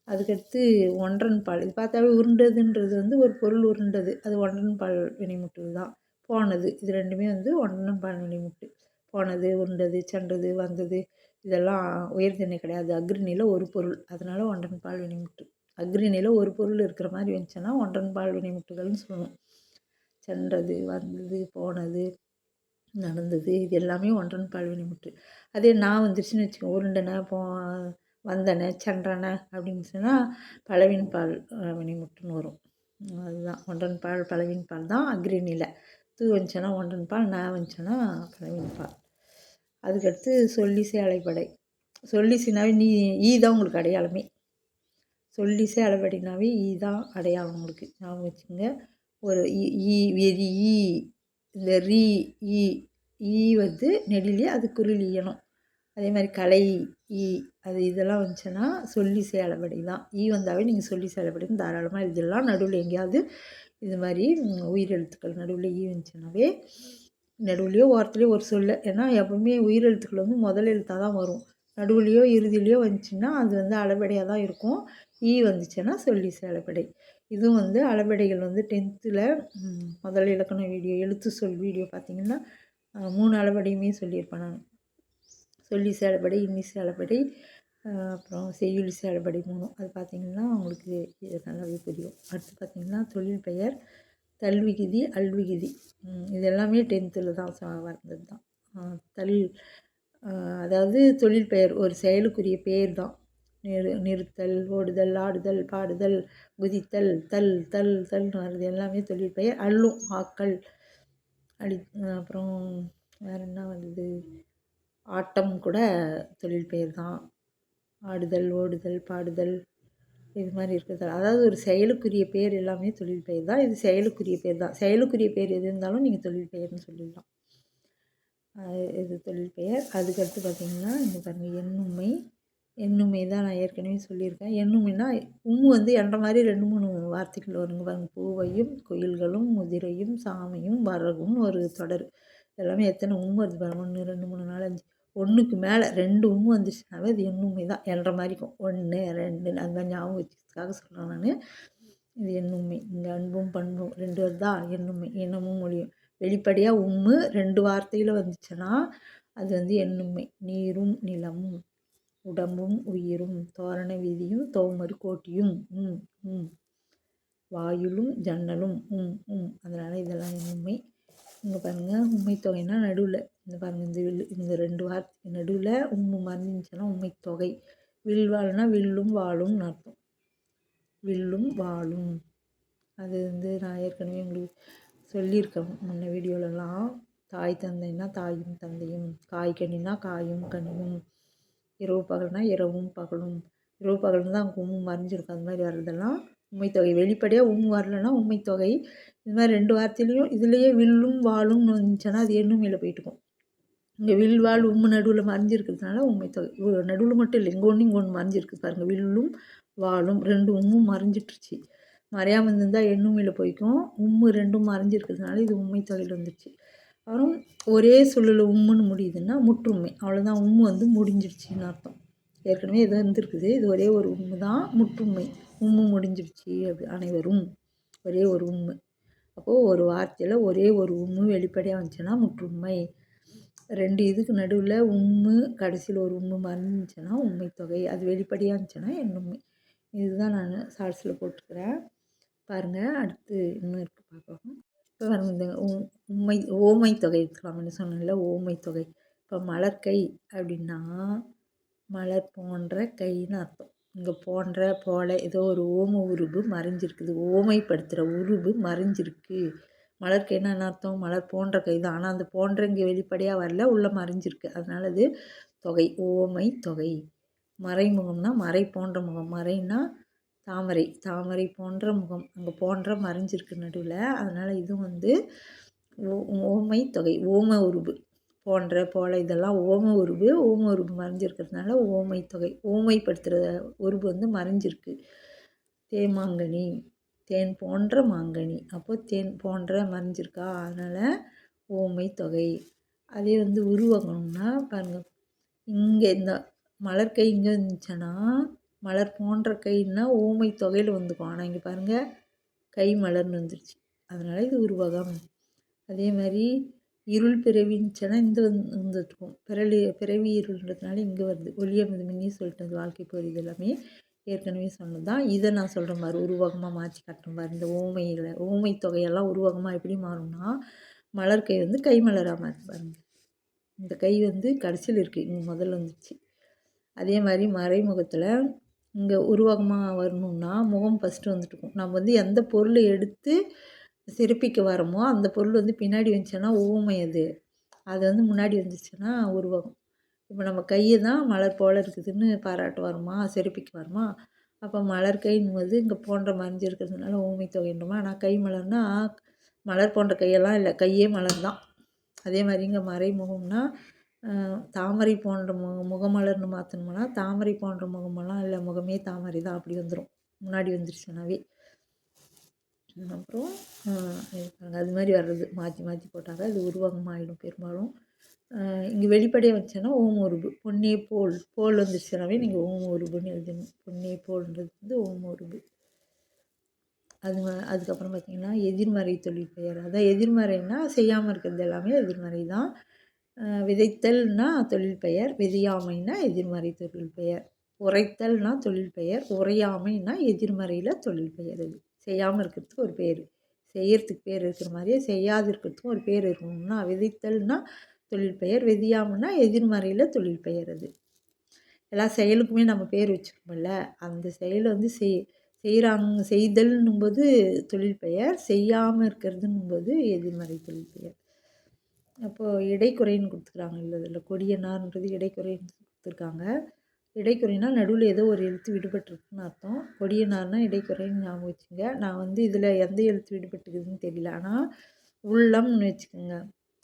அதுக்கடுத்து ஒன்றன் பால், இது பார்த்தாவே உருண்டதுன்றது வந்து ஒரு பொருள் உருண்டது, அது ஒன்றன் பால் வினைமுற்று தான். போனது, இது ரெண்டுமே வந்து ஒன்றன் பால் வினைமுற்று. போனது, உருண்டது, சென்றது, வந்தது, இதெல்லாம் உயர்திணை கிடையாது, அக்ரிணியில் ஒரு பொருள், அதனால் ஒன்றன் பால் வினைமுற்று. அக்ரிணியில் ஒரு பொருள் இருக்கிற மாதிரி வந்துச்சுன்னா ஒன்றன் பால் வினைமுற்றுகள்னு சொல்லணும். சென்றது, வந்தது, போனது, நடந்தது, இது எல்லாமே ஒன்றன் பால் வினைமுற்று. அதே நான் வந்துருச்சுன்னு வச்சுக்கோங்க, உருண்டனை, வந்தன, சென்றன அப்படின்னு சொன்னால் பலவின் பால் வினைமுற்றுன்னு வரும். அதுதான் ஒன்றன் பால் பலவின் பால் தான் அக்ரிணியில். தூ வந்துச்சுன்னா ஒன்றன் பால், நான் வந்துச்சுன்னா பலவின் பால். அதுக்கடுத்து சொல்லிசை அலைபடை. சொல்லிசைனாவே ஈ தான் உங்களுக்கு அடையாளமே. சொல்லிசை அலைபடைனாவே ஈ தான் அடையாளம் உங்களுக்கு, ஞாபகம் வச்சுங்க. ஒரு ஈ வெறி ஈ, இந்த ரீ ஈ, ஈ வந்து நெடிலே அது குரில் ஈயணும். அதே மாதிரி கலை ஈ, அது இதெல்லாம் வந்துச்சுன்னா சொல்லிசை அளபடை தான். ஈ வந்தாவே நீங்கள் சொல்லிசை அளபடைன்னு தாராளமாக எழுதிடலாம். நடுவில் எங்கேயாவது இது மாதிரி உயிரெழுத்துக்கள் நடுவில் ஈ வந்துச்சுனாவே நடுவுலையோ ஓரத்துலேயோ ஒரு சொல்ல, ஏன்னா எப்பவுமே உயிரெழுத்துக்கள் வந்து முதல் எழுத்தாக தான் வரும். நடுவுலையோ இறுதியிலையோ வந்துச்சுன்னா அது வந்து அளபடையாக தான் இருக்கும். ஈ வந்துச்சுன்னா சொல்லிசை அளபடை. இதுவும் வந்து அளபடைகள் வந்து 10th முதல் இலக்கண வீடியோ, எழுத்து சொல் வீடியோ பார்த்திங்கன்னா 3 அளபடையுமே சொல்லியிருப்பேன் நான். சொல்லிசை அளபடை, இன்னிசை அளபடை, அப்புறம் செய்யுளிசை அளபடை 3. அது பார்த்திங்கன்னா உங்களுக்கு இது நல்லாவே புரியும். அடுத்து பார்த்திங்கன்னா தொழில் பெயர், தல்விகுதி, அல்விகுதி, இது எல்லாமே 10th தான் வந்தது தான். அதாவது தொழில் பெயர் ஒரு செயலுக்குரிய பெயர் தான். நிறுத்தல், ஓடுதல், ஆடுதல், பாடுதல், குதித்தல், தல்னு வர்றது எல்லாமே தொழில் பெயர். அல்லும் ஆக்கள், அப்புறம் வேறு என்ன வந்தது, ஆட்டம் கூட தொழில் பெயர் தான். ஆடுதல், ஓடுதல், பாடுதல், இது மாதிரி இருக்கிறது. அதாவது ஒரு செயலுக்குரிய பேர் எல்லாமே தொழில் பெயர் தான். இது செயலுக்குரிய பேர் தான். செயலுக்குரிய பேர் எது இருந்தாலும் நீங்கள் தொழில் பெயர்னு சொல்லிடலாம். இது தொழில் பெயர். அதுக்கடுத்து பார்த்திங்கன்னா இங்கே பாருங்கள், எண்ணுமை. எண்ணுமை தான் நான் ஏற்கனவே சொல்லியிருக்கேன். எண்ணுமைனா வந்து என்ற மாதிரி 2-3 வார்த்தைகள் வருங்க பாருங்கள். பூவையும், குயில்களும், முதிரையும், சாமையும், வரகும் ஒரு தொடர். எல்லாமே எத்தனை வருது பாருங்கள், 1 2 3 4 5, 1க்கு மேலே 2 வந்துச்சுனாவே அது எண்ணுமை தான். என்ற மாதிரி இருக்கும், 1 2 அந்த மாதிரி ஞாபகம் வச்சுக்கிறதுக்காக சொல்கிறேன் நான். இது எண்ணுமை. இங்கே அன்பும் பண்பும் 2 வருதா, எண்ணுமை. இனமும் மொழியும் வெளிப்படையாக 2 வார்த்தையில் வந்துச்சுன்னா அது வந்து எண்ணுமை. நீரும் நிலமும், உடம்பும் உயிரும், தோரண வீதியும் தோமரு கோட்டியும், வாயிலும் ஜன்னலும், அதனால் இதெல்லாம் எண்ணுமை. இங்கே பாருங்கள், உண்மை தொகைன்னா நடுவில் இந்த பாருங்கள், இந்த 2 வார்த்தைக்கு நடுவில் மறைஞ்சிருந்துச்சுன்னா உண்மை தொகை. வில்வாள்னா வில்லும் வாளும்னு அர்த்தம். வில்லும் வாளும், அது வந்து நான் ஏற்கனவே உங்களுக்கு சொல்லியிருக்கேன் முன்ன வீடியோலலாம். தாய் தந்தைன்னா தாயும் தந்தையும், காய்கனினா காயும் கனியும், இரவு பகல்னா இரவும் பகலும். இரவு பகல்னு தான் அங்கே மறைஞ்சிருக்கும். அது மாதிரி வர்றதெல்லாம் உண்மைத்தொகை. வெளிப்படையாக வரலன்னா உண்மைத்தொகை. இது மாதிரி 2 வார்த்தையிலையும் இதுலேயே வில்லும் வாளும்னு வந்துச்சுன்னா அது எண்ணுமையில் போயிட்டுக்கும். இங்கே வில் வாழ் நடுவில் மறைஞ்சிருக்கிறதுனால உண்மைத்தொகை. நடுவில் மட்டும் இல்லை, இங்கே ஒன்று மறைஞ்சிருக்கு பாருங்கள். வில்லும் வாளும் 2 மறைஞ்சிட்ருச்சு. மறையாமல் இருந்திருந்தால் எண்ணுமையில் போய்க்கும். 2 மறைஞ்சிருக்கிறதுனால இது உண்மைத்தொகையில் வந்துடுச்சு. அப்புறம் ஒரே சொல்லில் உம்முன்னு முடியுதுன்னா முற்றுமை. அவ்வளோதான், வந்து முடிஞ்சிடுச்சின்னு அர்த்தம். ஏற்கனவே எதோ இருந்திருக்குது, இது ஒரே ஒரு தான் முற்றுமை. முடிஞ்சிடுச்சு. அப்படி அனைவரும் ஒரே ஒரு அப்போது ஒரு வார்த்தையில் ஒரே ஒரு வெளிப்படையாக வந்துச்சுன்னா முற்றுமை. 2 இதுக்கு நடுவில் கடைசியில் ஒரு மறைஞ்சிச்சுன்னா உண்மைத்தொகை. அது வெளிப்படையாக இருந்துச்சுன்னா எண்ணுமை. இதுதான் நான் ஷார்ட்ஸில் போட்டுக்கிறேன் பாருங்கள். அடுத்து இன்னும் இருக்குது பார்க்கலாம். இப்போ பாருங்க இந்த ஓமை தொகை எடுத்துக்கலாம்னு சொன்னேன்ல, ஓமை தொகை. இப்போ மலர்க்கை அப்படின்னா மலர் போன்ற கைன்னு அர்த்தம். இங்கே போன்ற போல ஏதோ ஒரு ஓம உருபு மறைஞ்சிருக்குது, ஓமைப்படுத்துகிற உருபு மறைஞ்சிருக்கு. மலர்க்கைன்னா என்ன அர்த்தம்? மலர் போன்ற கை தான், ஆனால் அந்த போன்ற இங்கே வெளிப்படையாக வரல, உள்ள மறைஞ்சிருக்கு. அதனால அது தொகை, ஓமை தொகை. மறைமுகம்னா மறை போன்ற முகம், மறைன்னா தாமரை, தாமரை போன்ற முகம், அங்கே போன்ற மறைஞ்சிருக்கு நடுவில். அதனால் இதுவும் வந்து ஓமை தொகை, ஓம உருபு. போன்ற போல இதெல்லாம் ஓம உருபு, ஓம உருபு மறைஞ்சிருக்கிறதுனால ஓமை தொகை. ஓமைப்படுத்துகிற உருபு வந்து மறைஞ்சிருக்கு. தேமாங்கனி, தேன் போன்ற மாங்கனி, அப்போது தேன் போன்ற மறைஞ்சிருக்கா, அதனால் ஓமை தொகை. அதே வந்து உருவகம்னா பாருங்கள், இங்கே இந்த மலர் கை இங்கே இருந்துச்சுன்னா மலர் போன்ற கைன்னா ஓமை தொகையில் வந்துக்கும். ஆனால் இங்கே பாருங்கள் கை மலர்னு வந்துருச்சு, அதனால் இது உருவகம். அதே மாதிரி இருள் பிறவின்னுச்சுன்னா இந்த வந்துட்டுருக்கும், பிறவி இருள்ன்றதுனால இங்கே வருது. ஒளியமிது மின்னி சொல்லிட்டு வாழ்க்கை போர் இது எல்லாமே ஏற்கனவே சொன்னது தான். இதை நான் சொல்கிற மாதிரி உருவகமாக மாற்றி காட்டுறேன் பாரு. இந்த ஓமையில் ஓமை தொகையெல்லாம் உருவகமாக எப்படி மாறும்னா மலர் கை வந்து கை மலராக மாற்றி பாருங்கள். இந்த கை வந்து கடைசியில் இருக்குது, இங்கே முதல்ல வந்துச்சு. அதே மாதிரி மறைமுகத்தில் இங்கே உருவகமாக வரணுன்னா முகம் ஃபஸ்ட்டு வந்துட்டுருக்கும். நம்ம வந்து எந்த பொருளை எடுத்து சிறப்பிக்க வரோமோ அந்த பொருள் வந்து பின்னாடி வந்துச்சுன்னா ஊமை, அது வந்து முன்னாடி வந்துச்சுன்னா உருவகம். இப்போ நம்ம கையை தான் மலர் போல் இருக்குதுன்னு பாராட்டு வரோமா, சிறப்பிக்க வரோமா, அப்போ மலர் கைன்னும்போது இங்கே போன்ற மறைஞ்சு இருக்கிறதுனால ஊமை தொகைன்றோமா. ஆனால் கை மலர்னால் மலர் போன்ற கையெல்லாம் இல்லை, கையே மலர் தான். அதே மாதிரி இங்கே மறைமுகம்னா தாமரை போன்ற முகமலர்னு மாற்றணும்னா தாமரை போன்ற முகமெல்லாம் இல்லை, முகமே தாமரை தான், அப்படி வந்துடும் முன்னாடி வந்துருச்சுனாவே. அப்புறம் அது மாதிரி வர்றது மாற்றி மாற்றி போட்டாங்க, அது உருவகமாகிடும் பெரும்பாலும். இங்கே வெளிப்படையாக வச்சோன்னா ஓம உருபு, பொன்னே போல் போல் வந்துருச்சுனாவே நீங்கள் ஓம உருபுன்னு எழுதணும். பொன்னே போல்ன்றது வந்து ஓம உருபு. அதுக்கப்புறம் பார்த்திங்கன்னா எதிர்மறை தொழில் பெயர். அதான் எதிர்மறைன்னா செய்யாமல் இருக்கிறது எல்லாமே எதிர்மறை தான். விதைத்தல்னா தொழில் பெயர், விதையாமைன்னா எதிர்மறை தொழில் பெயர். உரைத்தல்னா தொழில் பெயர், உரையாமைன்னா எதிர்மறையில் தொழில் பெயர். இது செய்யாமல் இருக்கிறதுக்கு ஒரு பேர், செய்யறதுக்கு பேர் இருக்கிற மாதிரியே செய்யாது இருக்கிறதுக்கும் ஒரு பேர் இருக்கணும்னா விதைத்தல்னா தொழில் பெயர், விதையாமைன்னா எதிர்மறையில் தொழில் பெயர். அது எல்லா செயலுக்குமே நம்ம பேர் வச்சுருக்கோம்ல, அந்த செயலை வந்து செய்கிறாங்க, செய்தல்னும்போது தொழில் பெயர், செய்யாமல் இருக்கிறதுன்னும்போது எதிர்மறை தொழில் பெயர். அப்போது இடைக்குறைன்னு கொடுத்துருக்காங்க இல்லை, இதில் கொடியனார்ன்றது இடைக்குறைன்னு கொடுத்துருக்காங்க. இடைக்குறைனா நடுவில் ஏதோ ஒரு எழுத்து விடுபட்டுருக்குன்னு அர்த்தம். கொடியனார்னா இடைக்குறைன்னு ஞாபகம் வச்சுங்க. நான் வந்து இதில் எந்த எழுத்து விடுபட்டுக்குதுன்னு தெரியல, ஆனால் உள்ளம்னு வச்சுக்கோங்க.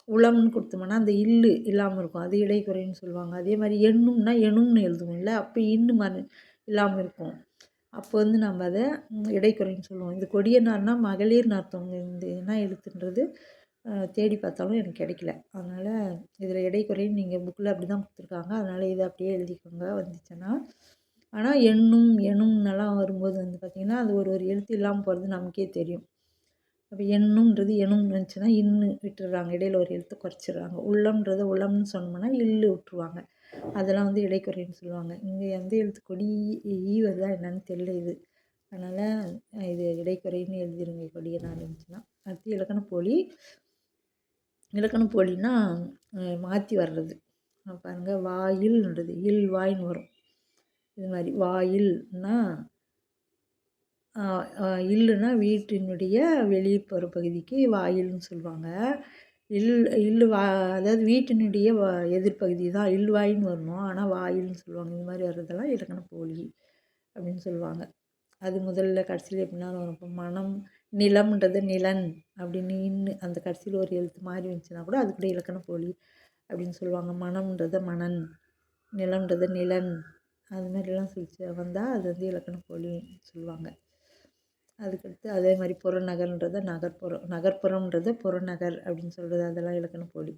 உளம்னு கொடுத்தோம்னா அந்த இல்லு இல்லாமல் இருக்கும், அது இடைக்குறைன்னு சொல்லுவாங்க. அதே மாதிரி எண்ணும்னா எணும்னு எழுதுவோம்ல, அப்போ இன்னு இல்லாமல் இருக்கும், அப்போ வந்து நம்ம அதை இடைக்குறைன்னு சொல்லுவோம். இந்த கொடியனார்னா மகளிர்னு அர்த்தம். இந்த என்ன எழுத்துன்றது தேடி பார்த்தாலும் எனக்கு கிடைக்கல, அதனால் இதில் இடைக்குறைன்னு நீங்கள் புக்கில் அப்படி தான் கொடுத்துருக்காங்க, அதனால் இதை அப்படியே எழுதிக்கோங்க வந்துச்சுன்னா. ஆனால் எண்ணும்னெல்லாம் வரும்போது வந்து பார்த்திங்கன்னா அது ஒரு எழுத்து இல்லாமல் போகிறது நமக்கே தெரியும். அப்போ எண்ணும்ன்றது எணும்னு வந்துச்சுன்னா இன்னு விட்டுடுறாங்க, இடையில ஒரு எழுத்து குறைச்சிடுறாங்க. உள்ளம்ன்றது உளம்னு சொன்னோம்னா இல்லு விட்டுருவாங்க, அதெல்லாம் வந்து இடைக்குறைன்னு சொல்லுவாங்க. இங்கே எந்த எழுத்து கொடி ஈ வருதா என்னன்னு தெரியல இது, அதனால் இது இடைக்குறைன்னு எழுதிருங்க கொடியனார் இருந்துச்சுன்னா. அடுத்து இலக்கணப்போலி. இலக்கணப்போலின்னா மாற்றி வர்றது பாருங்கள். வாயில்ன்றது இல் வாயின்னு வரும், இது மாதிரி வாயில்னா இல்லுன்னா வீட்டினுடைய வெளிப்புற பகுதிக்கு வாயில்னு சொல்லுவாங்க. இல்லு அதாவது வீட்டினுடைய எதிர்பகுதி தான் இல்வாயின்னு வரணும், ஆனால் வாயில்னு சொல்லுவாங்க. இந்த மாதிரி வர்றதெல்லாம் இலக்கணப்போலி அப்படின்னு சொல்லுவாங்க. அது முதல்ல கடைசியில் எப்படின்னாலும் வரும். இப்போ மனம், நிலம்ன்றது நிலன் அப்படின்னு இன்னு அந்த கடைசியில் ஒரு எழுத்து மாதிரி இருந்துச்சுன்னா கூட அது கூட இலக்கணப்போலி அப்படின்னு சொல்லுவாங்க. மனம்ன்றத மணன், நிலம்ன்றத நிலன், அது மாதிரிலாம் சொல்லிச்சு வந்தால் அது வந்து இலக்கணப்போலின்னு சொல்லுவாங்க. அதுக்கடுத்து அதே மாதிரி புறநகர்ன்றதை நகர்ப்புறம், நகர்ப்புறம்ன்றதை புறநகர் அப்படின்னு சொல்கிறது, அதெல்லாம் இலக்கணப்போலி.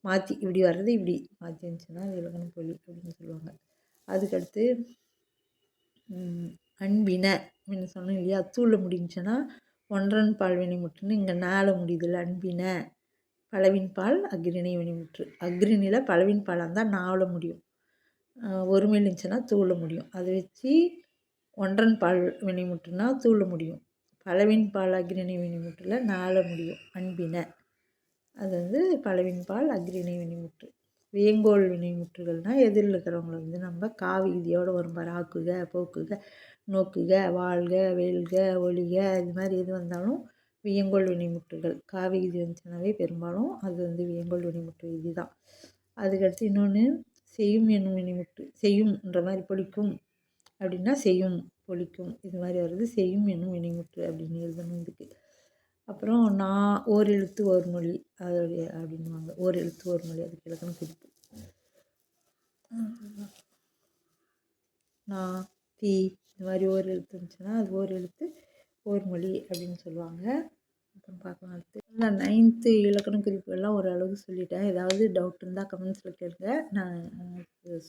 மாற்றி இப்படி வர்றது இப்படி மாற்றி இருந்துச்சுன்னா அது இலக்கணப்போலி அப்படின்னு சொல்லுவாங்க. அதுக்கடுத்து அன்பின அப்படின்னு சொன்னோம் இல்லையா, தூளில் முடிஞ்சுன்னா ஒன்றன் பால் வினைமுற்றுன்னு இங்கே நாள முடியுதுல்ல. அன்பின பலவின் பால் அக்ரிணை வினைமுற்று, அக்ரிணியில் பலவின் பாலாக இருந்தால் நாவில் முடியும், ஒருமையில் இருந்துச்சுன்னா தூளில் முடியும். அதை வச்சு ஒன்றன் பால் வினைமுற்றுனா தூள முடியும். பலவின் பால் அஃறிணை வினைமுற்றுல நாள முடியும். அன்பின அது வந்து பலவின் பால் அஃறிணை வினைமுற்று. வேங்கோள் வினைமுற்றுகள்னால் எதிரில் இருக்கிறவங்கள வந்து நம்ம விதியோடு வரும் பாரு. ஆக்குக, போக்குக, நோக்குக, வாழ்க, வெல்க, ஒழிக, இது மாதிரி எது வந்தாலும் வியங்கோள் வினைமுற்றுகள். விதி வந்துச்சுனாவே பெரும்பாலும் அது வந்து வியங்கோள் வினைமுற்று விதி தான். அதுக்கடுத்து இன்னொன்று செய்யும் என்னும் வினைமுற்று. செய்யும்ன்ற மாதிரி பொழிக்கும் அப்படின்னா செய்யும், பொழிக்கும், இது மாதிரி வருது. செய்யும் என்னும் வினைமுற்று அப்படின்னு எழுதணும் இதுக்கு. அப்புறம் நான் ஓர் எழுத்து ஓர் மொழி அதோடைய அப்படின்வாங்க. ஓர் எழுத்து ஓர் மொழி அதுக்கு இலக்கண குறிப்பு. நான் தீ இந்த மாதிரி ஓர் எழுத்து இருந்துச்சுன்னா அது ஓர் எழுத்து ஓர் மொழி அப்படின்னு சொல்லுவாங்க. அப்புறம் பார்க்கலாம் அடுத்து. நான் 9th இலக்கண குறிப்புகள்லாம் ஓரளவுக்கு சொல்லிட்டேன். ஏதாவது டவுட் இருந்தால் கமெண்ட்ஸில் கேளுங்க, நான்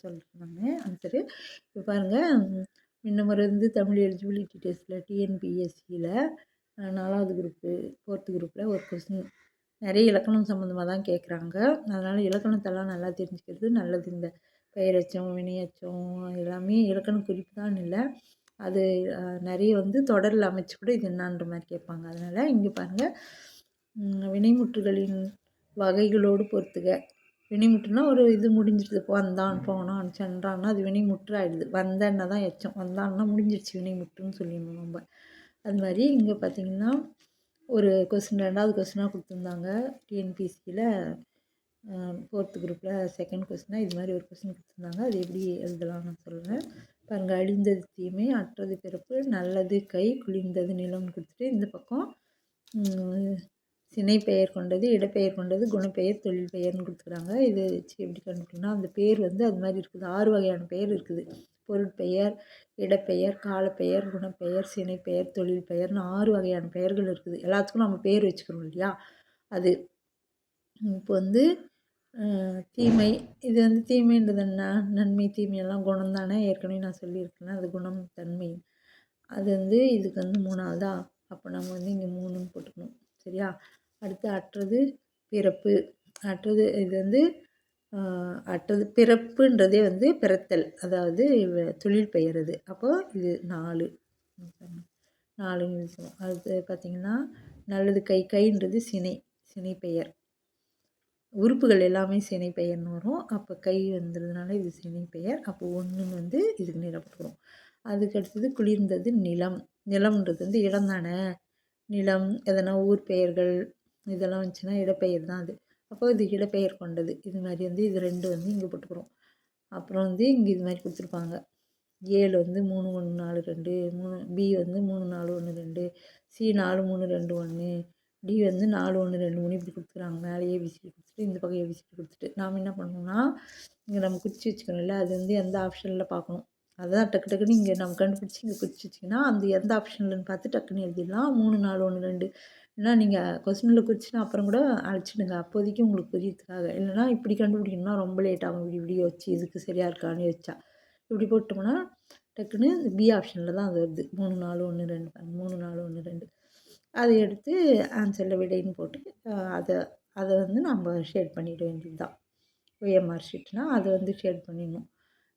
சொல்கிறேன் நான் ஆன்சரு. இப்போ பாருங்கள், முன்ன வந்து தமிழ் எலிஜிபிலிட்டி டெஸ்ட்டில் டிஎன்பிஎஸ்சியில் 4வது குரூப்பு 4th குரூப்பில் ஒரு கொஸ்டின் நிறைய இலக்கணம் சம்மந்தமாக தான் கேட்குறாங்க. அதனால் இலக்கணத்தெல்லாம் நல்லா தெரிஞ்சுக்கிறது நல்லது. இந்த பெயரெச்சம், வினையெச்சம் எல்லாமே இலக்கண குறிப்பு தான் இல்லை, அது நிறைய வந்து தொடரில் அமைச்சு கூட இது என்னான்ற மாதிரி கேட்பாங்க. அதனால் இங்கே பாருங்கள், வினைமுற்றுகளின் வகைகளோடு பொறுத்துக. வினைமுற்றுனா ஒரு இது முடிஞ்சிடுது. வந்தான், போனான், சென்றான்னா அது வினைமுற்று ஆகிடுது. வந்தன்னா தான் எச்சம், வந்தான்னா முடிஞ்சிடுச்சு வினைமுற்றுன்னு சொல்லிடணும் நம்ம. அது மாதிரி இங்கே பார்த்திங்கன்னா ஒரு கொஸ்டின் 2வது கொஸ்டினாக கொடுத்துருந்தாங்க டிஎன்பிஎஸ்சியில் 4th குரூப்பில் 2nd கொஸ்டினாக இது மாதிரி ஒரு கொஸ்டின் கொடுத்துருந்தாங்க. அது எப்படி எழுதலாம் நான் சொல்கிறேன் பாருங்கள். அழிந்தது தீமை, அற்றது பிறப்பு, நல்லது கை, குளிர்ந்தது நிலம்னு கொடுத்துட்டு இந்த பக்கம் சினை பெயர் கொண்டது, இடப்பெயர் கொண்டது, குணப்பெயர், தொழில் பெயர்னு கொடுத்துக்கிறாங்க. இது வச்சு எப்படி கண்டுபிடிக்கணும்னா அந்த பேர் வந்து அது மாதிரி இருக்குது. 6 வகையான பெயர் இருக்குது. பொருட்பெயர், இடப்பெயர், காலப்பெயர், குணப்பெயர், சினைப்பெயர், தொழில் பெயர்னு 6 வகையான பெயர்கள் இருக்குது. எல்லாத்துக்கும் நம்ம பேர் வச்சுக்கிறோம் இல்லையா, அது. இப்போ வந்து தீமை, இது வந்து தீமைன்றது என்ன, நன்மை தீமையெல்லாம் குணம் தானே, ஏற்கனவே நான் சொல்லியிருக்கேன். அது குணம் தன்மை. அது வந்து இதுக்கு வந்து 3வதா, அப்போ நம்ம வந்து இங்கே 3ன்னு போட்டுக்கணும். சரியா? அடுத்து அற்றது பிறப்பு. அற்றது இது வந்து அற்றது பிறப்புன்றதே வந்து பிறத்தல், அதாவது தொழில் பெயர் அது. அப்போது இது 4ன்னு சொல்லுவோம். அடுத்து பார்த்திங்கன்னா நல்லது கை, கைன்றது சினை பெயர். உறுப்புகள் எல்லாமே சினை பெயர்னு வரும். அப்போ கை வந்துடுறதுனால இது சினை பெயர். அப்போ 1ன்னு வந்து இதுக்கு நிலப்பட்டுரும். அதுக்கடுத்தது குளிர்ந்தது நிலம். நிலம்ன்றது வந்து இடம் தானே, நிலம் எதனா ஊர் பெயர்கள் இதெல்லாம் வந்துச்சுன்னா இடப்பெயர் தான் அது. அப்போ இது இடப்பெயர் கொண்டது. இது மாதிரி வந்து இது 2 வந்து இங்கே போட்டுக்கிறோம். அப்புறம் வந்து இங்கே இது மாதிரி கொடுத்துருப்பாங்க. 7 வந்து 3 1 4 2 3, பி வந்து 3 4 1 2, சி 4 3 2 1, டி வந்து 4 1 2 3 இப்படி கொடுத்துக்கிறாங்க. மேலே ஏபிசிடி கொடுத்துட்டு இந்த பக்கம் ஏபிசிடி கொடுத்துட்டு நாம் என்ன பண்ணணும்னா இங்கே நம்ம குறித்து வச்சுக்கணும்ல, அது வந்து எந்த ஆப்ஷனில் பார்க்கணும். அதான் டக்கு டக்குன்னு இங்கே நம்ம கண்டுபிடிச்சி இங்கே குறித்து வச்சிங்கன்னா அந்த எந்த ஆப்ஷன்லன்னு பார்த்து டக்குன்னு எழுதிடலாம். 3 4 1 2 இல்லைனா நீங்கள் கொஸ்டினில் குறிச்சின்னா அப்புறம் கூட அழைச்சிடுங்க, அப்போதைக்கு உங்களுக்கு புரியறதுக்காக. இல்லைனா இப்படி கண்டுபிடிக்கணும்னா ரொம்ப லேட் ஆகும். இப்படி யோசிச்சு இதுக்கு சரியாக இருக்கான்னு யோசிச்சா இப்படி போட்டோம்னா டக்குன்னு பி ஆப்ஷனில் தான் அது வருது. 3 4 1 2 3 4 1 2 அதை எடுத்து ஆன்சரில் விடைன்னு போட்டு அதை வந்து நம்ம ஷேட் பண்ணிட வேண்டியது தான். OMR ஷீட்னால் அதை வந்து ஷேட் பண்ணிடணும்.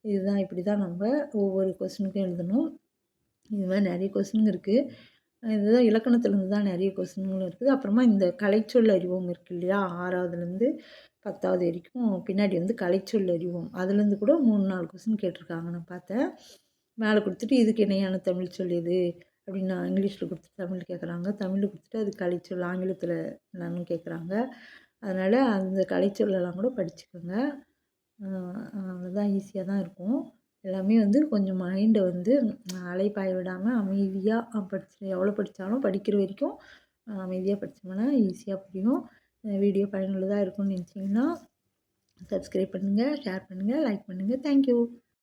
இதுதான் இப்படி தான் நம்ம ஒவ்வொரு கொஸ்டினுக்கும் எழுதணும். இது மாதிரி நிறைய கொஸ்டின் இருக்குது. இதுதான் இலக்கணத்துலேருந்து தான் நிறைய கொஸ்டின்களும் இருக்குது. அப்புறமா இந்த கலைச்சொல் அறிவோம் இருக்குது இல்லையா, 6வதுலேருந்து 10வது வரைக்கும் பின்னாடி வந்து கலைச்சொல் அறிவோம். அதுலேருந்து கூட 3 4 கொஸ்டின் கேட்டிருக்காங்க நான் பார்த்தேன். மேலே கொடுத்துட்டு இதுக்கு இணையான தமிழ் சொல் எது அப்படின்னு இங்கிலீஷில் கொடுத்துட்டு தமிழ் கேட்குறாங்க, தமிழில் கொடுத்துட்டு அது கலைச்சொல் ஆங்கிலத்தில் என்னன்னு கேட்குறாங்க. அதனால் அந்த கலைச்சொல்லெல்லாம் கூட படிச்சுக்கோங்க. அவ்வளோதான், ஈஸியாக தான் இருக்கும். எல்லாமே வந்து கொஞ்சம் மைண்டை வந்து அலைப்பாய விடாமல் அமைதியாக எவ்வளோ படித்தாலும் படிக்கிற வரைக்கும் அமைதியாக படித்தோம்னா ஈஸியாக புரியும். வீடியோ பயனுள்ளதாக இருக்கும்னு நினச்சிங்கன்னா சப்ஸ்கிரைப் பண்ணுங்கள், ஷேர் பண்ணுங்கள், லைக் பண்ணுங்கள். தேங்க்யூ.